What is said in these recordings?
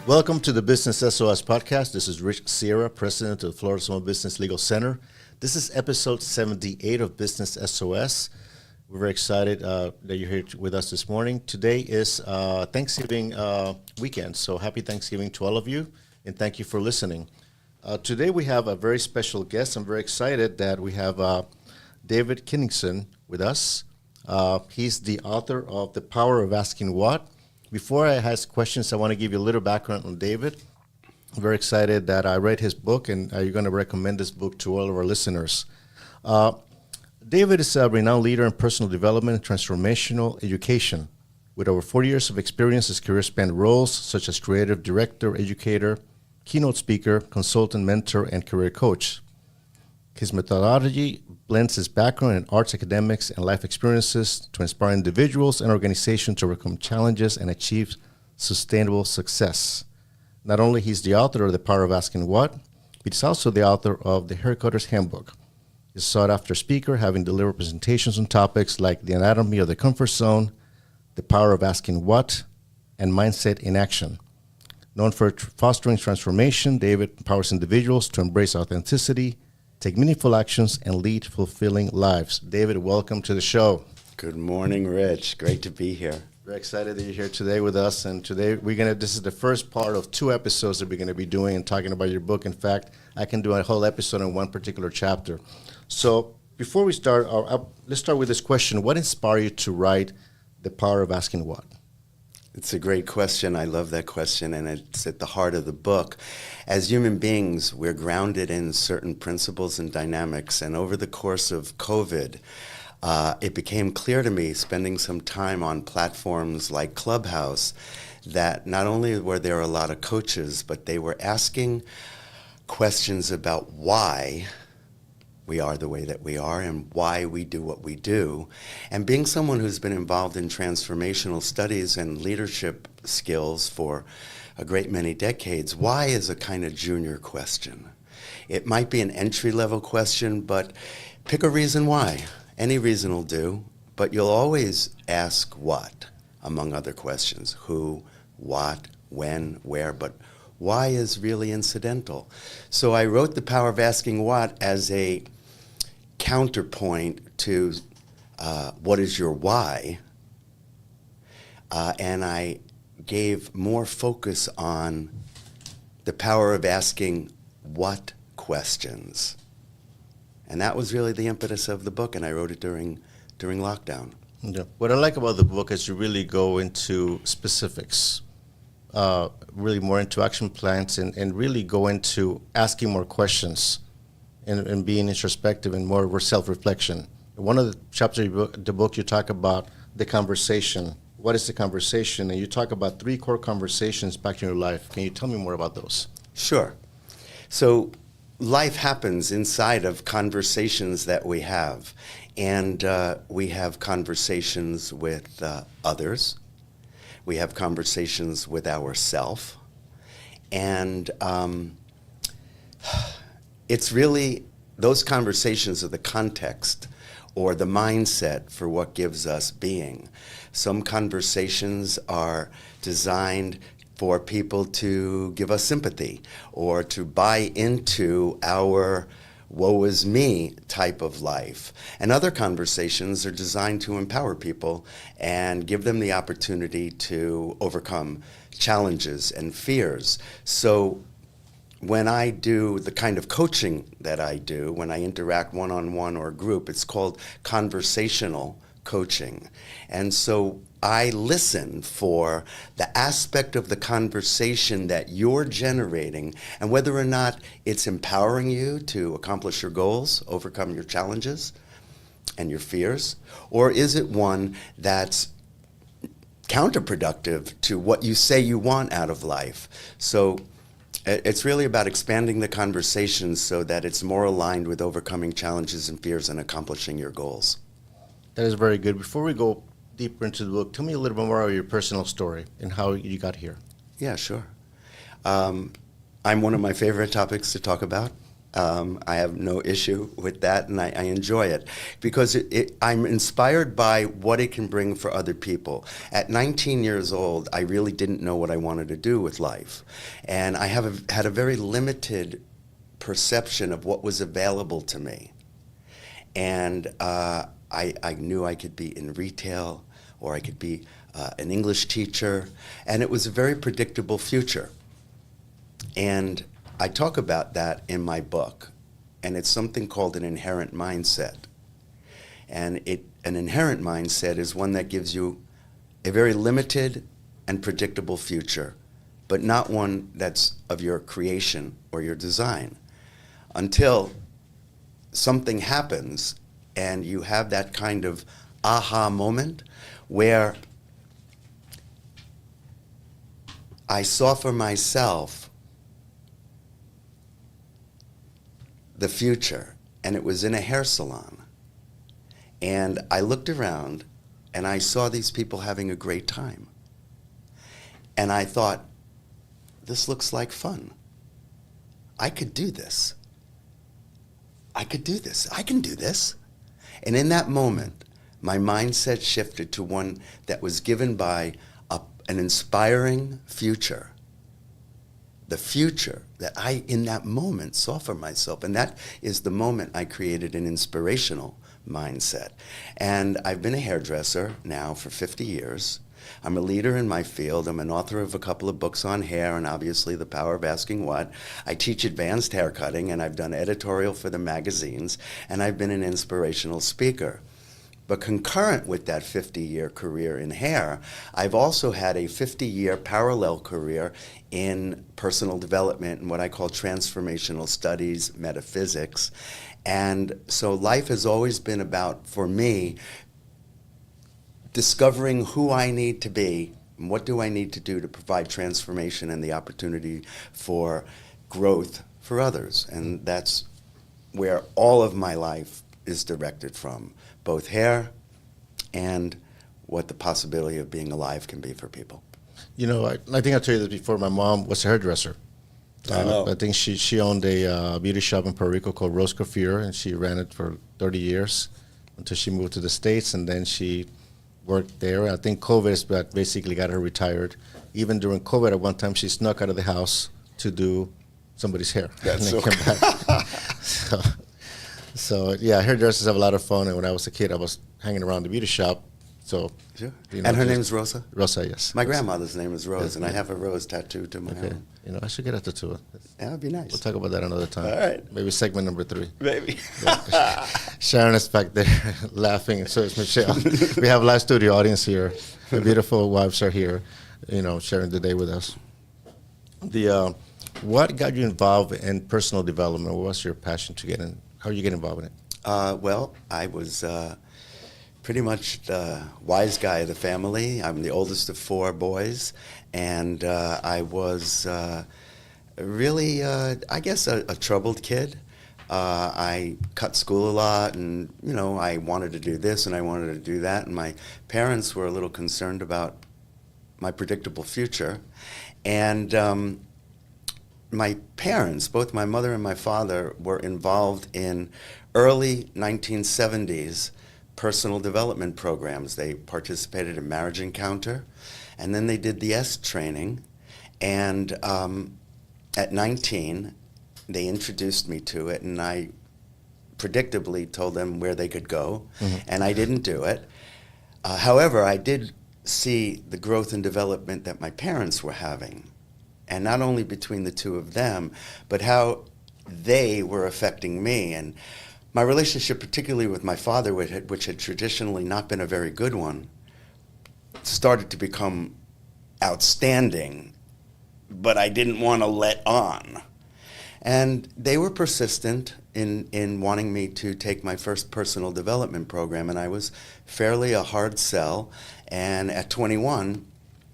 Welcome to the Business SOS podcast. This is Rich Sierra, president of the Florida Small Business Legal Center. This is episode 78 of Business SOS. We're very excited that you're here with us this morning. Today is Thanksgiving weekend, so happy Thanksgiving to all of you, and thank you for listening. Today we have a very special guest. I'm very excited that we have David Kinigson with us. He's the author of The Power of Asking What. Before I ask questions, I want to give you a little background on David. I'm very excited that I read his book, and you're going to recommend this book to all of our listeners. David is a renowned leader in personal development and transformational education. With over 40 years of experience, his career spanned roles such as creative director, educator, keynote speaker, consultant, mentor, and career coach. His methodology blends his background in arts, academics, and life experiences to inspire individuals and organizations to overcome challenges and achieve sustainable success. Not only he's the author of The Power of Asking What, but he's also the author of The Haircutter's Handbook. He's a sought-after speaker, having delivered presentations on topics like the anatomy of the comfort zone, the power of asking what, and mindset in action. Known for fostering transformation, David empowers individuals to embrace authenticity, take meaningful actions, and lead fulfilling lives. David, welcome to the show. Good morning, Rich. Great to be here. Very excited that you're here today with us. And today this is the first part of 2 episodes that we're going to be doing and talking about your book. In fact, I can do a whole episode on one particular chapter. So before we start, let's start with this question. What inspired you to write The Power of Asking What? It's a great question. I love that question, and it's at the heart of the book. As human beings, we're grounded in certain principles and dynamics, and over the course of COVID, it became clear to me, spending some time on platforms like Clubhouse, that not only were there a lot of coaches, but they were asking questions about why we are the way that we are and why we do what we do. And being someone who's been involved in transformational studies and leadership skills for a great many decades, why is a kind of junior question. It might be an entry-level question, but pick a reason why. Any reason will do, but you'll always ask what, among other questions. Who, what, when, where, but why is really incidental. So I wrote The Power of Asking What as a counterpoint to what is your why, and I gave more focus on the power of asking what questions. And that was really the impetus of the book, and I wrote it during lockdown. Yeah. What I like about the book is you really go into specifics, really more into action plans, and really go into asking more questions and being introspective and more self-reflection. One of the chapters of the book, you talk about the conversation. What is the conversation? And you talk about 3 core conversations back in your life. Can you tell me more about those? Sure. So life happens inside of conversations that we have. And we have conversations with others. We have conversations with ourselves. And it's really, those conversations are the context or the mindset for what gives us being. Some conversations are designed for people to give us sympathy or to buy into our woe is me type of life. And other conversations are designed to empower people and give them the opportunity to overcome challenges and fears. So when I do the kind of coaching that I do, when I interact one-on-one or group, it's called conversational coaching. And so I listen for the aspect of the conversation that you're generating and whether or not it's empowering you to accomplish your goals, overcome your challenges and your fears, or is it one that's counterproductive to what you say you want out of life. So it's really about expanding the conversation so that it's more aligned with overcoming challenges and fears and accomplishing your goals. That is very good. Before we go deeper into the book, tell me a little bit more about your personal story and how you got here. Yeah, sure. I'm one of my favorite topics to talk about. I have no issue with that, and I enjoy it because I'm inspired by what it can bring for other people. At 19 years old, I really didn't know what I wanted to do with life, and I had a very limited perception of what was available to me. And I knew I could be in retail, or I could be an English teacher, and it was a very predictable future. And I talk about that in my book, and it's something called an inherent mindset. And an inherent mindset is one that gives you a very limited and predictable future, but not one that's of your creation or your design, until something happens and you have that kind of aha moment where I saw for myself the future, and it was in a hair salon. And I looked around and I saw these people having a great time. And I thought, this looks like fun. I could do this. I could do this. I can do this. And in that moment, my mindset shifted to one that was given by an inspiring future. The future that I, in that moment, saw for myself. And that is the moment I created an inspirational mindset. And I've been a hairdresser now for 50 years. I'm a leader in my field. I'm an author of a couple of books on hair and obviously The Power of Asking What. I teach advanced haircutting, and I've done editorial for the magazines, and I've been an inspirational speaker. But concurrent with that 50-year career in hair, I've also had a 50-year parallel career in personal development and what I call transformational studies, metaphysics. And so life has always been about, for me, discovering who I need to be and what do I need to do to provide transformation and the opportunity for growth for others. And that's where all of my life is directed from, both hair and what the possibility of being alive can be for people. You know, I think I told you this before. My mom was a hairdresser. I know. I think she owned a beauty shop in Puerto Rico called Rose Coiffure, and she ran it for 30 years until she moved to the States, and then she worked there. I think COVID has basically got her retired. Even during COVID, at one time, she snuck out of the house to do somebody's hair. That's and then came back. So, yeah, hairdressers have a lot of fun, and when I was a kid, I was hanging around the beauty shop. So, Sure. you know, And her name's Rosa? Rosa, yes. My grandmother's name is Rose, Yes, and I yeah. have a rose tattooed to my Okay. arm. You know, I should get a tattoo. That would be nice. We'll talk about that another time. All right. Maybe segment number 3. Maybe. Sharon is back there laughing, and so is Michelle. We have a live studio audience here. The beautiful wives are here, you know, sharing the day with us. What got you involved in personal development? What was your passion to get in? How did you get involved in it? Well, I was pretty much the wise guy of the family. I'm the oldest of 4 boys, and I was really, I guess, a troubled kid. I cut school a lot, and, you know, I wanted to do this and I wanted to do that, and my parents were a little concerned about my predictable future. And my parents, both my mother and my father, were involved in early 1970s personal development programs. They participated in Marriage Encounter, and then they did the S training. And at 19, they introduced me to it, and I predictably told them where they could go, and I didn't do it. However, I did see the growth and development that my parents were having, and not only between the two of them, but how they were affecting me. And my relationship, particularly with my father, which had traditionally not been a very good one, started to become outstanding, but I didn't want to let on. And they were persistent in wanting me to take my first personal development program, and I was fairly a hard sell. And at 21,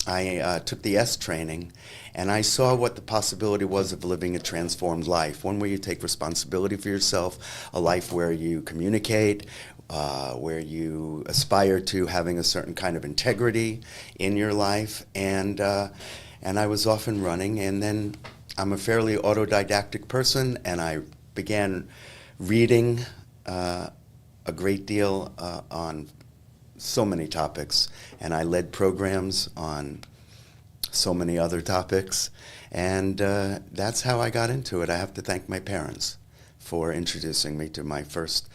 I took the S training, and I saw what the possibility was of living a transformed life, one where you take responsibility for yourself, a life where you communicate, where you aspire to having a certain kind of integrity in your life. And I was off and running, and then I'm a fairly autodidactic person, and I began reading a great deal on so many topics, and I led programs on so many other topics, and that's how I got into it. I have to thank my parents for introducing me to my first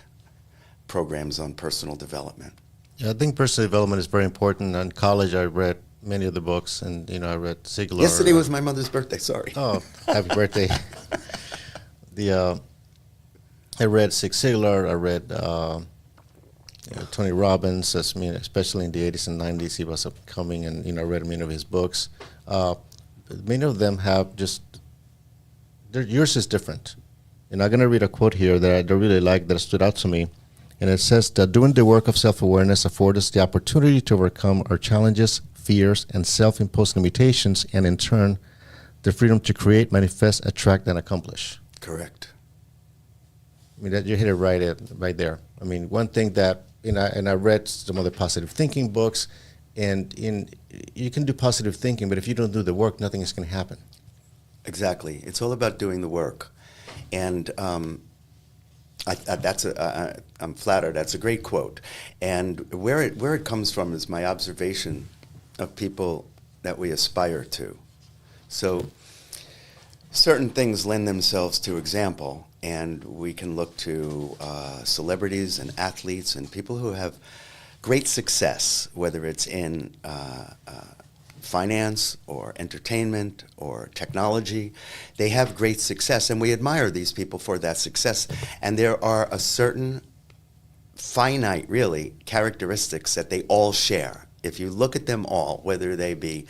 programs on personal development. Yeah, I think personal development is very important. In college, I read many of the books, and I read Sigler. Yesterday was my mother's birthday. Sorry. Oh, happy birthday! I read Zig Ziglar. I read Tony Robbins. Especially in the 80s and 90s, he was upcoming, and I read many of his books. Many of them have yours is different. And I'm going to read a quote here that I really like, that stood out to me. And it says that doing the work of self-awareness affords us the opportunity to overcome our challenges, fears, and self-imposed limitations, and in turn, the freedom to create, manifest, attract, and accomplish. Correct. I mean, that you hit it right there. I mean, one thing that, and I read some of the positive thinking books, and you can do positive thinking, but if you don't do the work, nothing is going to happen. Exactly. It's all about doing the work. And I'm flattered. That's a great quote. And where it comes from is my observation of people that we aspire to. So certain things lend themselves to example, and we can look to celebrities and athletes and people who have great success, whether it's in finance or entertainment or technology. They have great success, and we admire these people for that success. And there are a certain finite, really, characteristics that they all share. If you look at them all, whether they be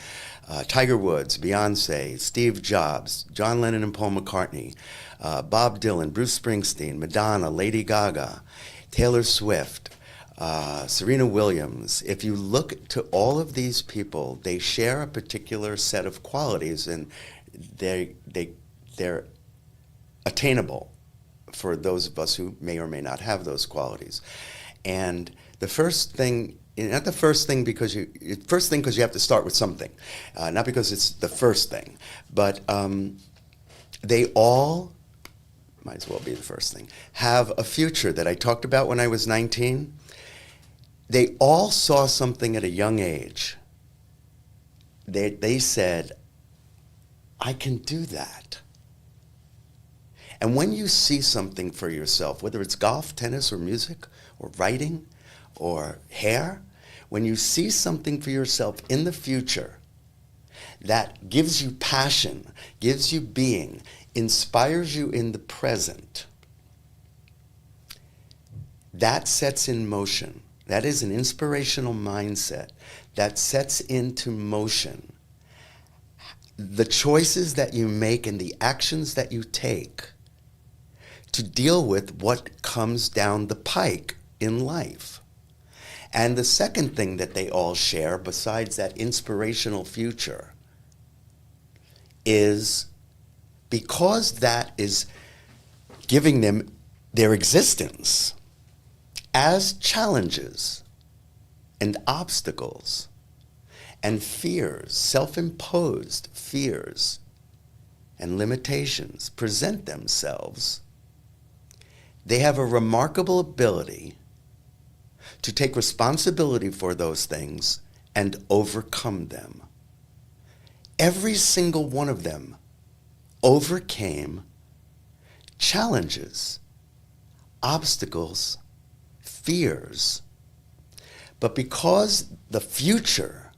Tiger Woods, Beyonce, Steve Jobs, John Lennon and Paul McCartney, Bob Dylan, Bruce Springsteen, Madonna, Lady Gaga, Taylor Swift, Serena Williams. If you look to all of these people, they share a particular set of qualities, and they're attainable for those of us who may or may not have those qualities. And the first thing, not the first thing because you have to start with something, not because it's the first thing, but they all, might as well be the first thing, have a future that I talked about when I was 19. They all saw something at a young age. They said, I can do that. And when you see something for yourself, whether it's golf, tennis, or music, or writing, or hair, when you see something for yourself in the future that gives you passion, gives you being, inspires you in the present, that sets in motion. That is an inspirational mindset that sets into motion the choices that you make and the actions that you take to deal with what comes down the pike in life. And the second thing that they all share, besides that inspirational future, is because that is giving them their existence as challenges and obstacles and fears, self-imposed fears and limitations present themselves, they have a remarkable ability to take responsibility for those things and overcome them. Every single one of them overcame challenges, obstacles, fears. But because the future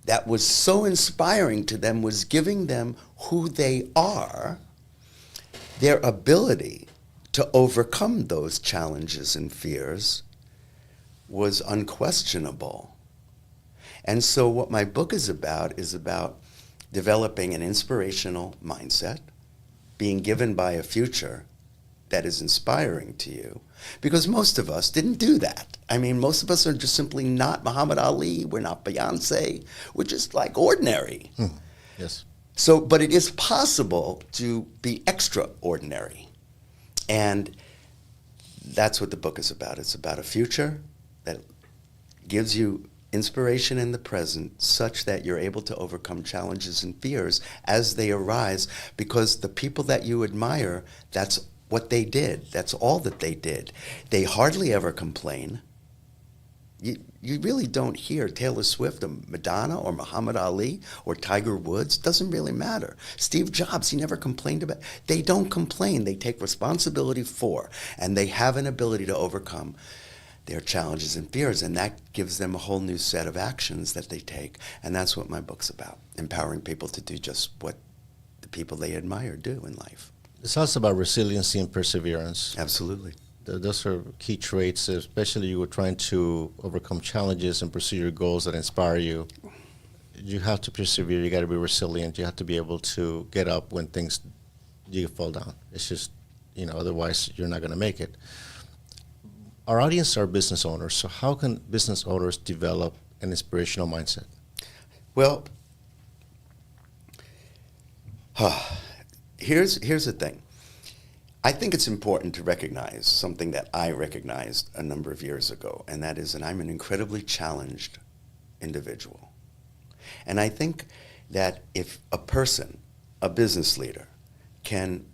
that was so inspiring to them was giving them who they are, their ability to overcome those challenges and fears was unquestionable. And so what my book is about developing an inspirational mindset, being given by a future that is inspiring to you, because most of us didn't do that. I mean, most of us are just simply not Muhammad Ali, we're not Beyonce, we're just like ordinary. Yes. So, but it is possible to be extraordinary. And that's what the book is about. It's about a future that gives you inspiration in the present such that you're able to overcome challenges and fears as they arise, because the people that you admire, that's what they did. That's all that they did. They hardly ever complain. You really don't hear Taylor Swift or Madonna or Muhammad Ali or Tiger Woods. Doesn't really matter. Steve Jobs, he never complained about. They don't complain. They take responsibility for, and they have an ability to overcome their challenges and fears, and that gives them a whole new set of actions that they take. And that's what my book's about, empowering people to do just what the people they admire do in life. It's also about resiliency and perseverance. Absolutely. Those are key traits, especially you were trying to overcome challenges and pursue your goals that inspire you. You have to persevere. You got to be resilient. You have to be able to get up when you fall down. It's just, otherwise you're not going to make it. Our audience are business owners, so how can business owners develop an inspirational mindset? Well, here's the thing. I think it's important to recognize something that I recognized a number of years ago, and that is that I'm an incredibly challenged individual. And I think that if a person, a business leader, can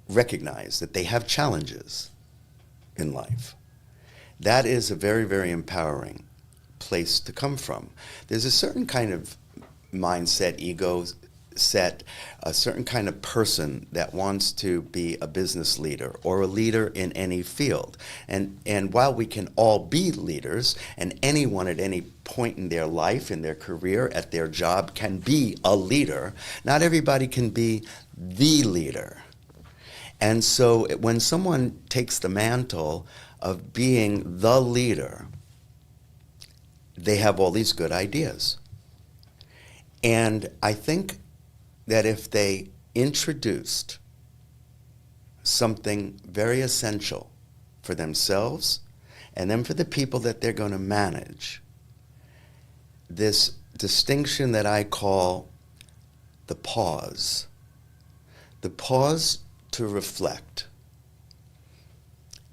recognize that they have challenges in life, that is a very, very empowering place to come from. There's a certain kind of mindset, ego set, a certain kind of person that wants to be a business leader or a leader in any field. And while we can all be leaders, and anyone at any point in their life, in their career, at their job can be a leader, not everybody can be the leader. And so when someone takes the mantle of being the leader, they have all these good ideas. And I think that if they introduced something very essential for themselves and then for the people that they're going to manage, this distinction that I call the pause to reflect.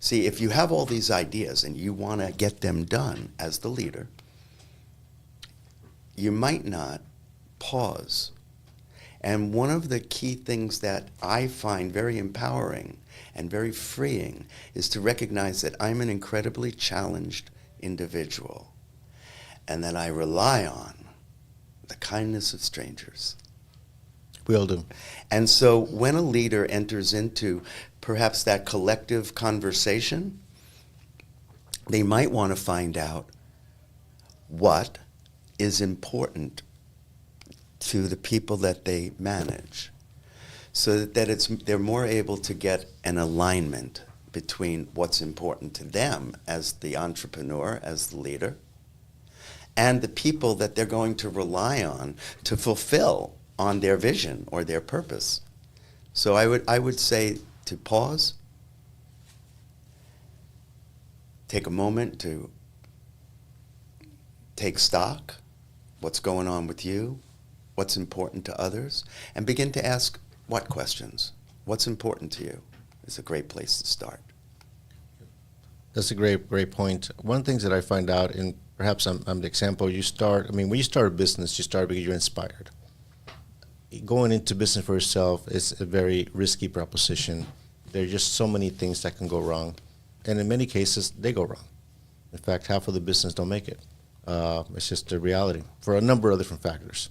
See, if you have all these ideas and you want to get them done as the leader, you might not pause. And one of the key things that I find very empowering and very freeing is to recognize that I'm an incredibly challenged individual and that I rely on the kindness of strangers. We all do. And so when a leader enters into perhaps that collective conversation, they might want to find out what is important to the people that they manage, so that they're more able to get an alignment between what's important to them as the entrepreneur, as the leader, and the people that they're going to rely on to fulfill on their vision or their purpose. So I would say to pause, take a moment to take stock, what's going on with you, what's important to others, and begin to ask what questions. What's important to you is a great place to start. That's a great point. One of the things that I find out, and perhaps I'm the example, when you start a business, you start because you're inspired. Going into business for yourself is a very risky proposition. There are just so many things that can go wrong. And in many cases, they go wrong. In fact, half of the business don't make it. It's just the reality for a number of different factors.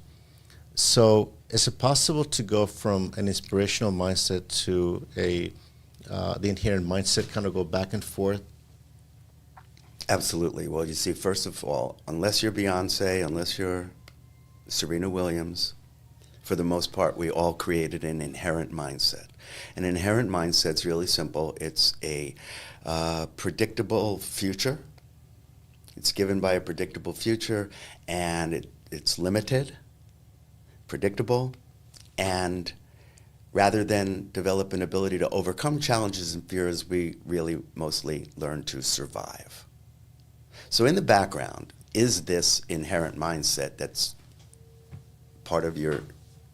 So is it possible to go from an inspirational mindset to the inherent mindset, kind of go back and forth? Absolutely. Well, you see, first of all, unless you're Beyonce, unless you're Serena Williams, for the most part, we all created an inherent mindset. An inherent mindset's really simple. It's a predictable future. It's given by a predictable future, and it's limited, predictable, and rather than develop an ability to overcome challenges and fears, we really mostly learn to survive. So in the background is this inherent mindset that's part of your...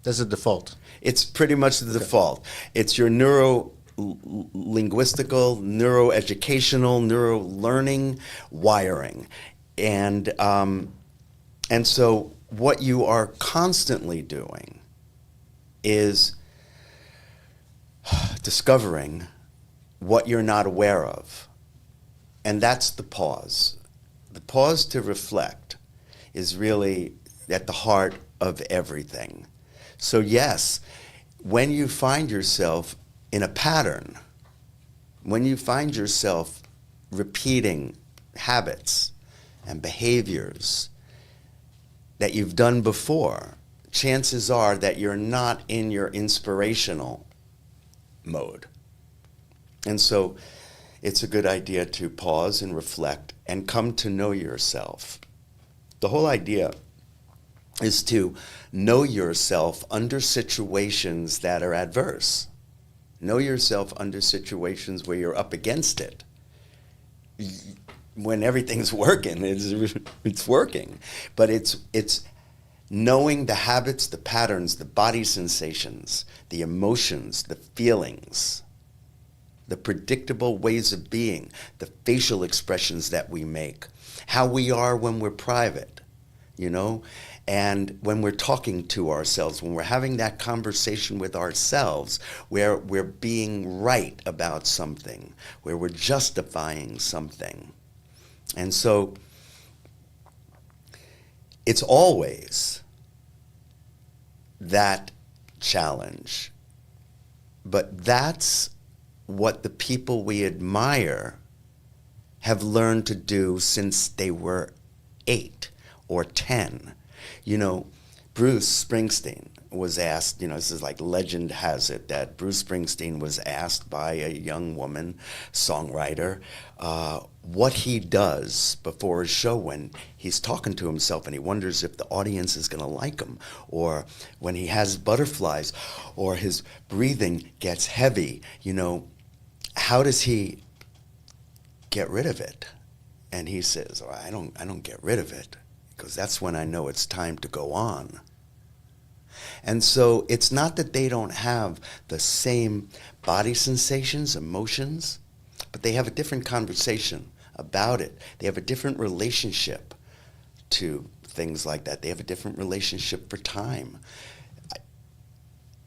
That's a default. It's pretty much the default. It's your neuro-linguistical, neuro-educational, neuro-learning wiring. And so what you are constantly doing is discovering what you're not aware of. And that's the pause. The pause to reflect is really at the heart of everything. So yes, when you find yourself in a pattern, when you find yourself repeating habits and behaviors that you've done before, chances are that you're not in your inspirational mode. And so it's a good idea to pause and reflect and come to know yourself. The whole idea is to know yourself under situations that are adverse. Know yourself under situations where you're up against it. When everything's working, it's working. But it's knowing the habits, the patterns, the body sensations, the emotions, the feelings, the predictable ways of being, the facial expressions that we make, how we are when we're private, and when we're talking to ourselves, when we're having that conversation with ourselves, where we're being right about something, where we're justifying something. And so it's always that challenge. But that's what the people we admire have learned to do since they were 8 or 10. Bruce Springsteen was asked, this is like legend has it, that Bruce Springsteen was asked by a young woman, songwriter, what he does before a show when he's talking to himself and he wonders if the audience is going to like him, or when he has butterflies, or his breathing gets heavy, how does he get rid of it? And he says, I don't get rid of it, because that's when I know it's time to go on. And so it's not that they don't have the same body sensations, emotions, but they have a different conversation about it. They have a different relationship to things like that. They have a different relationship for time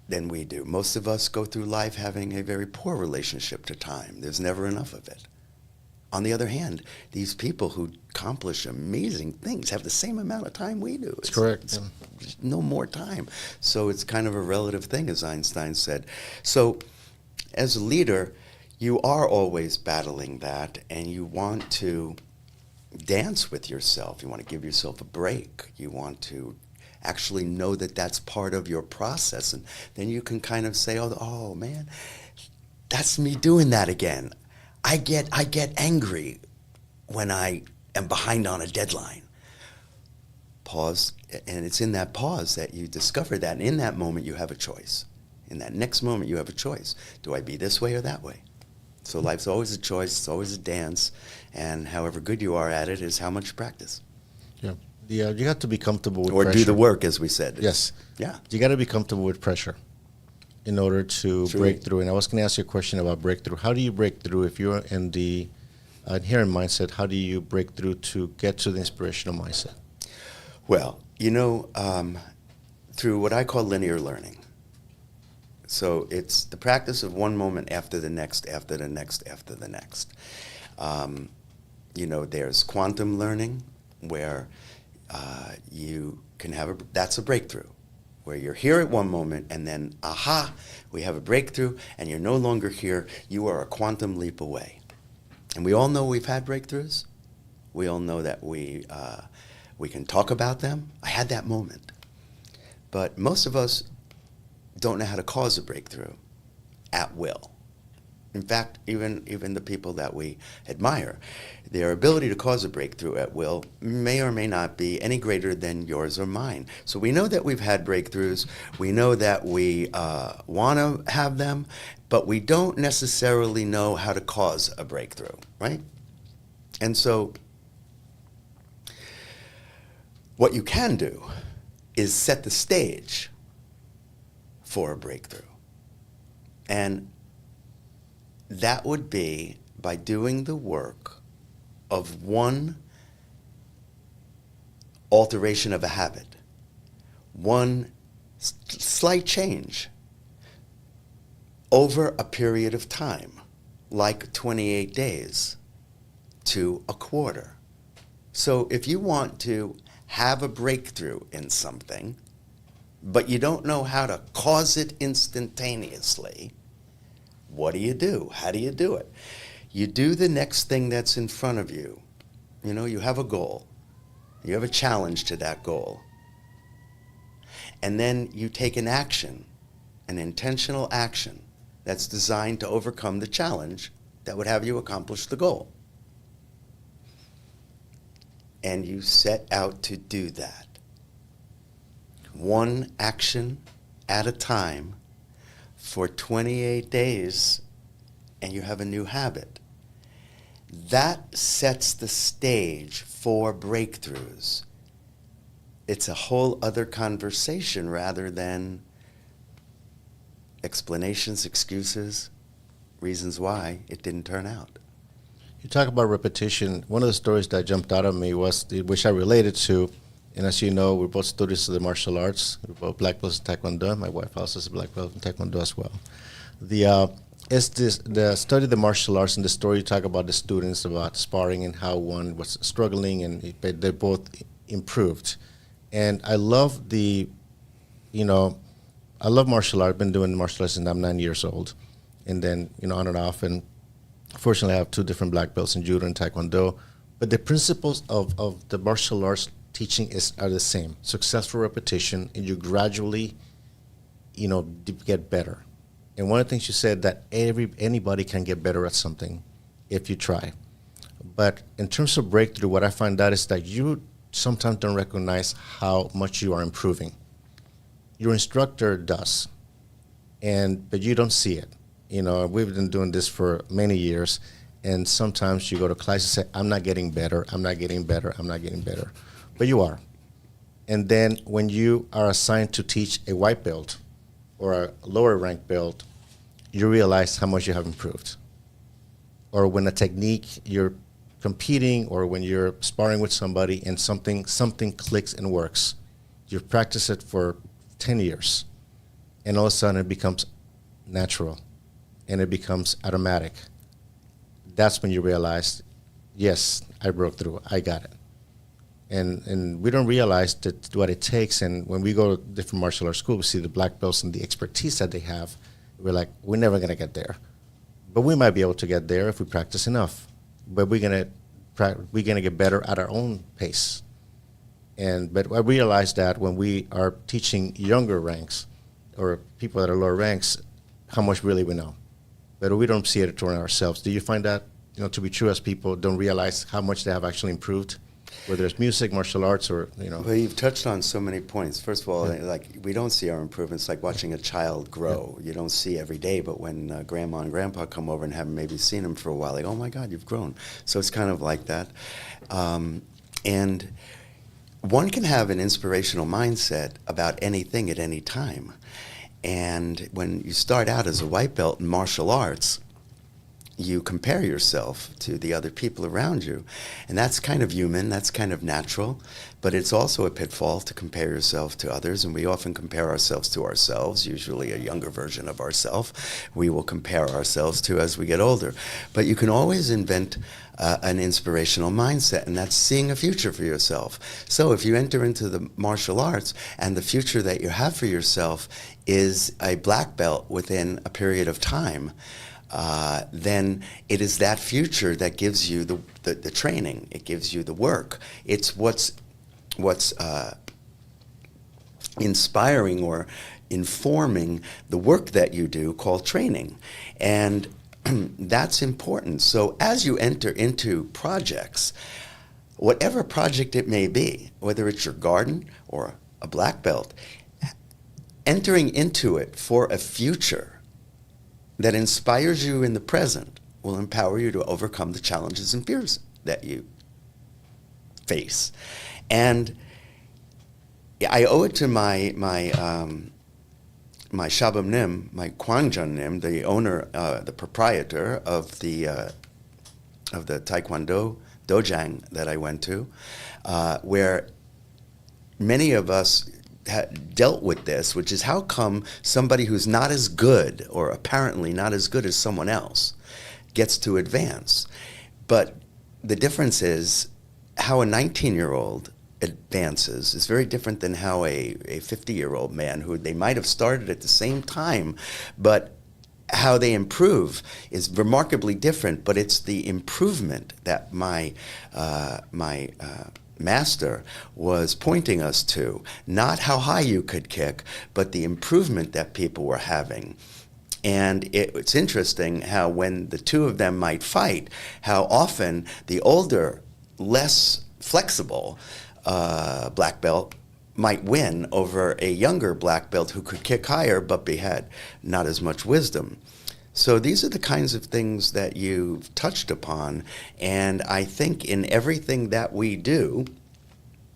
than we do. Most of us go through life having a very poor relationship to time. There's never enough of it. On the other hand, these people who accomplish amazing things have the same amount of time we do. It's correct. It's no more time. So it's kind of a relative thing, as Einstein said. So as a leader, you are always battling that, and you want to dance with yourself. You want to give yourself a break. You want to actually know that that's part of your process. And then you can kind of say, oh man, that's me doing that again. I get angry when I am behind on a deadline. Pause, and it's in that pause that you discover that. And in that moment, you have a choice. In that next moment, you have a choice. Do I be this way or that way? So life's always a choice. It's always a dance. And however good you are at it is how much you practice. Yeah. You have to be comfortable with or pressure. do the work, as we said. Yes. Yeah. You got to be comfortable with pressure in order to True. break through. And I was going to ask you a question about breakthrough. How do you break through if you're in the inherent mindset? How do you break through to get to the inspirational mindset? Well, through what I call linear learning. So it's the practice of one moment after the next, after the next, after the next. There's quantum learning, where you can have that's a breakthrough, where you're here at one moment and then, we have a breakthrough and you're no longer here. You are a quantum leap away. And we all know we've had breakthroughs. We all know that we can talk about them. I had that moment. But most of us don't know how to cause a breakthrough at will. In fact, even the people that we admire, their ability to cause a breakthrough at will may or may not be any greater than yours or mine. So we know that we've had breakthroughs. We know that we want to have them, but we don't necessarily know how to cause a breakthrough, right? And so what you can do is set the stage for a breakthrough. And that would be by doing the work of one alteration of a habit, one slight change over a period of time, like 28 days to a quarter. So if you want to have a breakthrough in something, but you don't know how to cause it instantaneously, what do? How do you do it? You do the next thing that's in front of you. You know, you have a goal. You have a challenge to that goal. And then you take an action, an intentional action that's designed to overcome the challenge that would have you accomplish the goal. And you set out to do that. One action at a time for 28 days, and you have a new habit. That sets the stage for breakthroughs. It's a whole other conversation rather than explanations, excuses, reasons why it didn't turn out. You talk about repetition. One of the stories that jumped out at me was, which I related to, and as you know, we're both students of the martial arts. We're both black belts in Taekwondo. My wife also is a black belt in Taekwondo as well. The study of the martial arts, and the story you talk about the students, about sparring and how one was struggling and they both improved. And I love I love martial art. I've been doing martial arts since I'm 9 years old, and then, on and off. And fortunately, I have 2 different black belts in judo and taekwondo. But the principles of the martial arts teaching are the same. Successful repetition, and you gradually, get better. And one of the things you said, that anybody can get better at something if you try. But in terms of breakthrough, what I find out is that you sometimes don't recognize how much you are improving. Your instructor does, but you don't see it. We've been doing this for many years, and sometimes you go to class and say, I'm not getting better, I'm not getting better, I'm not getting better. But you are. And then when you are assigned to teach a white belt or a lower ranked belt, you realize how much you have improved. Or when a technique, you're competing, or when you're sparring with somebody and something clicks and works. You've practiced it for 10 years, and all of a sudden it becomes natural and it becomes automatic. That's when you realize, yes, I broke through, I got it. And we don't realize what it takes. And when we go to different martial arts schools, we see the black belts and the expertise that they have. We're like, we're never going to get there. But we might be able to get there if we practice enough. But we're going to get better at our own pace. But I realize that when we are teaching younger ranks or people that are lower ranks, how much really we know. But we don't see it in ourselves. Do you find that to be true, as people don't realize how much they have actually improved? Whether it's music, martial arts, or. Well, you've touched on so many points. First of all, we don't see our improvements like watching a child grow. Yeah. You don't see every day, but when grandma and grandpa come over and haven't maybe seen them for a while, oh my God, you've grown. So it's kind of like that. And one can have an inspirational mindset about anything at any time. And when you start out as a white belt in martial arts, you compare yourself to the other people around you. And that's kind of human, that's kind of natural, but it's also a pitfall to compare yourself to others, and we often compare ourselves to ourselves, usually a younger version of ourselves. We will compare ourselves to as we get older. But you can always invent an inspirational mindset, and that's seeing a future for yourself. So if you enter into the martial arts and the future that you have for yourself is a black belt within a period of time, then it is that future that gives you the training. It gives you the work. It's what's inspiring or informing the work that you do, called training. And that's important. So as you enter into projects, whatever project it may be, whether it's your garden or a black belt, entering into it for a future that inspires you in the present will empower you to overcome the challenges and fears that you face. And I owe it to my Shabam Nim, my Kwangjun Nim, the owner, the proprietor of the Taekwondo dojang that I went to, where many of us dealt with this, which is how come somebody who's not as good, or apparently not as good as someone else, gets to advance. But the difference is how a 19-year-old advances is very different than how a 50-year-old man, who they might have started at the same time, but how they improve is remarkably different. But it's the improvement that my master was pointing us to, not how high you could kick, but the improvement that people were having. And it's interesting how when the two of them might fight, how often the older, less flexible black belt might win over a younger black belt who could kick higher but had not as much wisdom. So these are the kinds of things that you've touched upon, and I think in everything that we do,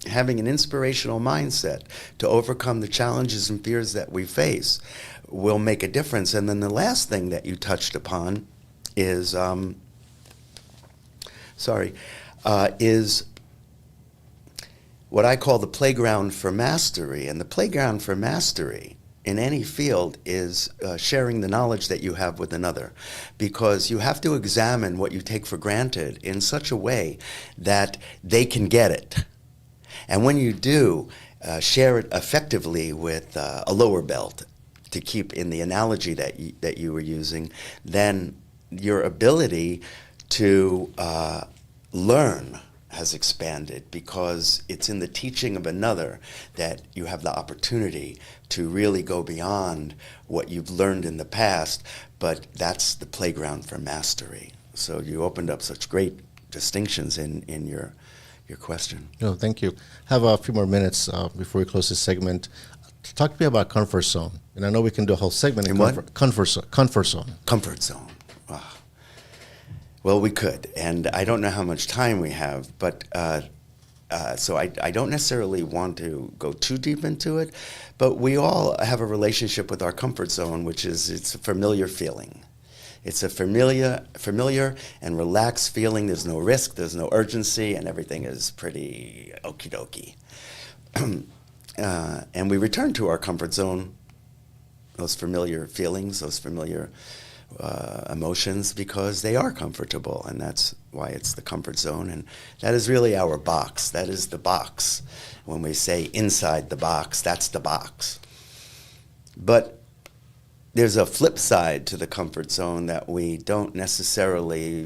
having an inspirational mindset to overcome the challenges and fears that we face will make a difference. And then the last thing that you touched upon is, is what I call the playground for mastery. And the playground for mastery in any field is sharing the knowledge that you have with another, because you have to examine what you take for granted in such a way that they can get it. And when you do, share it effectively with a lower belt, to keep in the analogy that you were using, then your ability to learn has expanded, because it's in the teaching of another that you have the opportunity to really go beyond what you've learned in the past, but that's the playground for mastery. So you opened up such great distinctions in your question. No, thank you. Have a few more minutes before we close this segment. Talk to me about comfort zone. And I know we can do a whole segment in comfort zone. Comfort zone. Wow. Well, we could, and I don't know how much time we have, but so I don't necessarily want to go too deep into it, but we all have a relationship with our comfort zone, which is it's a familiar feeling. It's a familiar and relaxed feeling. There's no risk, there's no urgency, and everything is pretty okie dokie. And we return to our comfort zone, those familiar feelings, those familiar emotions, because they are comfortable, and that's why it's the comfort zone. And that is really our box. That is the box. When we say inside the box, that's the box. But there's a flip side to the comfort zone that we don't necessarily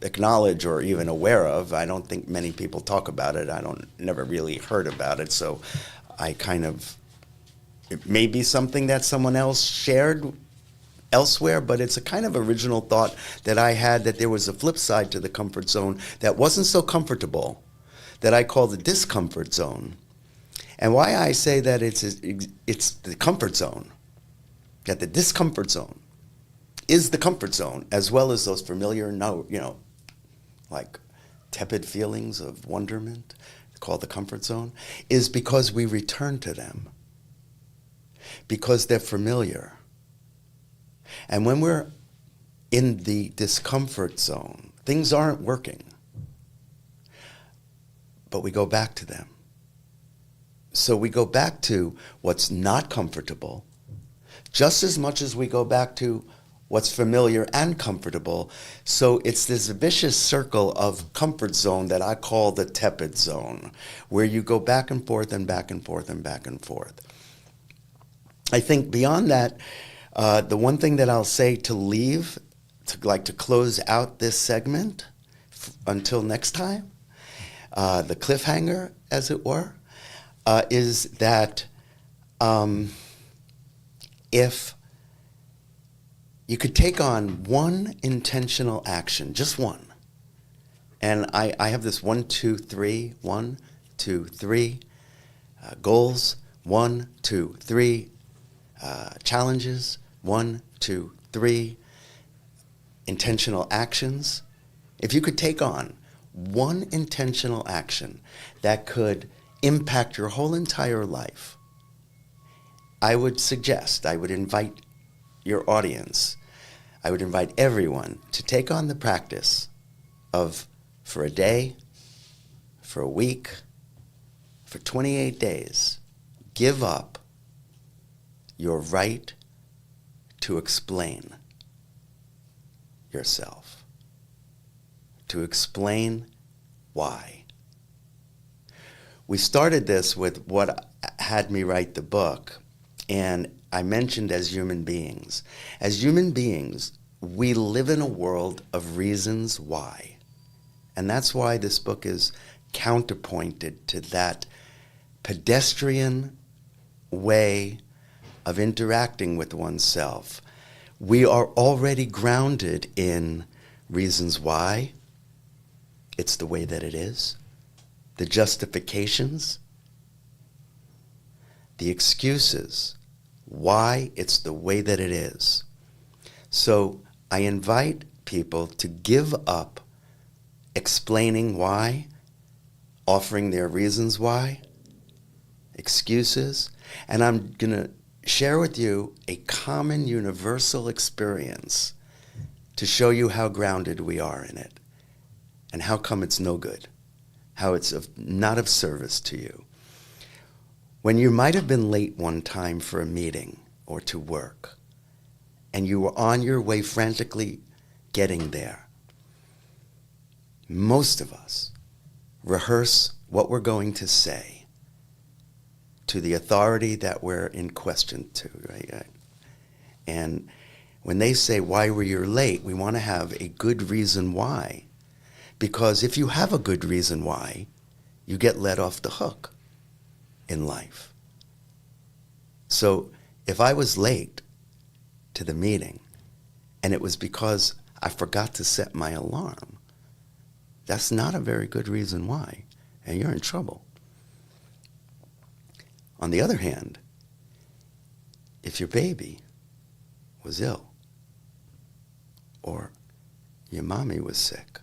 acknowledge or even aware of. I don't think many people talk about it. Never really heard about it, so it may be something that someone else shared elsewhere, but it's a kind of original thought that I had, that there was a flip side to the comfort zone that wasn't so comfortable, that I call the discomfort zone. And why I say that it's the comfort zone, that the discomfort zone is the comfort zone, as well as those familiar, like tepid feelings of wonderment, called the comfort zone, is because we return to them, because they're familiar. And when we're in the discomfort zone, things aren't working, but we go back to them. So we go back to what's not comfortable, just as much as we go back to what's familiar and comfortable. So it's this vicious circle of comfort zone that I call the tepid zone, where you go back and forth and back and forth and back and forth. I think beyond that, the one thing that I'll say to close out this segment until next time, the cliffhanger, as it were, is that if you could take on one intentional action, just one, and I have this 1, 2, 3, 1, 2, 3 goals, 1, 2, 3 challenges, 1, 2, 3 intentional actions. If you could take on one intentional action that could impact your whole entire life, I would invite your audience, I would invite everyone to take on the practice of, for a day, for a week, for 28 days, give up your right to explain yourself, to explain why. We started this with what had me write the book, and I mentioned as human beings. As human beings, we live in a world of reasons why. And that's why this book is counterpointed to that pedestrian way of interacting with oneself. We are already grounded in reasons why. It's the way that it is. The justifications, the excuses, why it's the way that it is. So I invite people to give up explaining why, offering their reasons why, excuses, and I'm going to share with you a common universal experience to show you how grounded we are in it and how come it's no good, how it's not of service to you. When you might have been late one time for a meeting or to work, and you were on your way frantically getting there, most of us rehearse what we're going to say to the authority that we're in question to, right? And when they say, why were you late, we want to have a good reason why. Because if you have a good reason why, you get let off the hook in life. So if I was late to the meeting and it was because I forgot to set my alarm, that's not a very good reason why, and you're in trouble. On the other hand, if your baby was ill or your mommy was sick,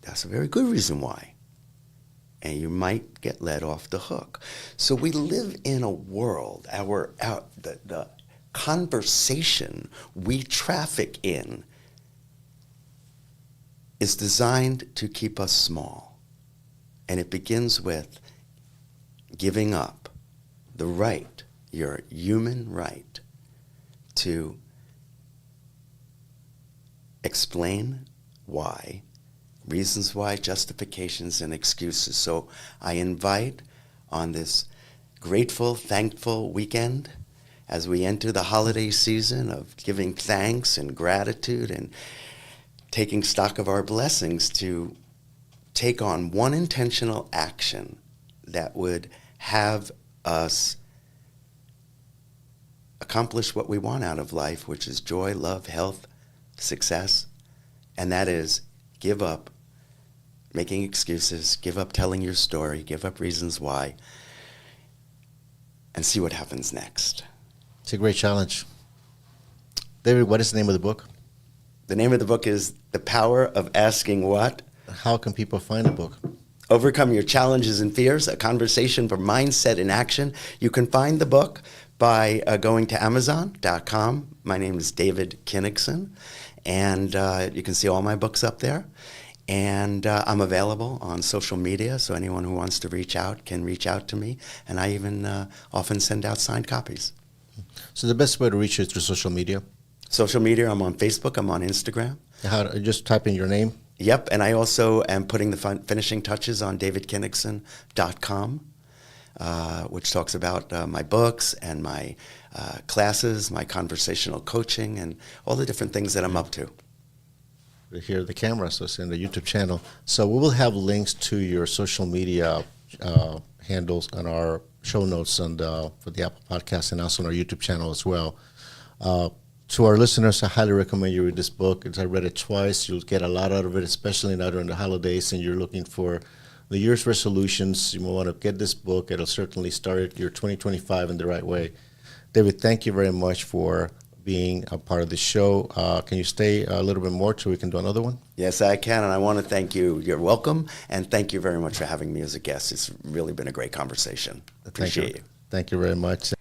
that's a very good reason why. And you might get let off the hook. So we live in a world, the conversation we traffic in is designed to keep us small. And it begins with giving up the right, your human right, to explain why, reasons why, justifications, and excuses. So I invite on this grateful, thankful weekend, as we enter the holiday season of giving thanks and gratitude and taking stock of our blessings, to take on one intentional action that would have us accomplish what we want out of life, which is joy, love, health, success, and that is give up making excuses, give up telling your story, give up reasons why, and see what happens next. It's a great challenge. David, what is the name of the book? The name of the book is The Power of Asking What? How can people find the book? Overcome Your Challenges and Fears, a conversation for mindset in action. You can find the book by going to Amazon.com. My name is David Kinigson, and you can see all my books up there. And I'm available on social media, so anyone who wants to reach out can reach out to me. And I even often send out signed copies. So the best way to reach you is through social media? Social media, I'm on Facebook, I'm on Instagram. Just type in your name? Yep, and I also am putting the finishing touches on davidkinigson.com, which talks about my books and my classes, my conversational coaching, and all the different things that I'm up to. Here the camera, so it's in the YouTube channel. So we will have links to your social media handles on our show notes and for the Apple Podcast, and also on our YouTube channel as well. To our listeners, I highly recommend you read this book. I read it twice. You'll get a lot out of it, especially now during the holidays, and you're looking for the year's resolutions. You will want to get this book. It'll certainly start your 2025 in the right way. David, thank you very much for being a part of the show. Can you stay a little bit more so we can do another one? Yes, I can, and I want to thank you. You're welcome, and thank you very much for having me as a guest. It's really been a great conversation. Appreciate you. Thank you very much.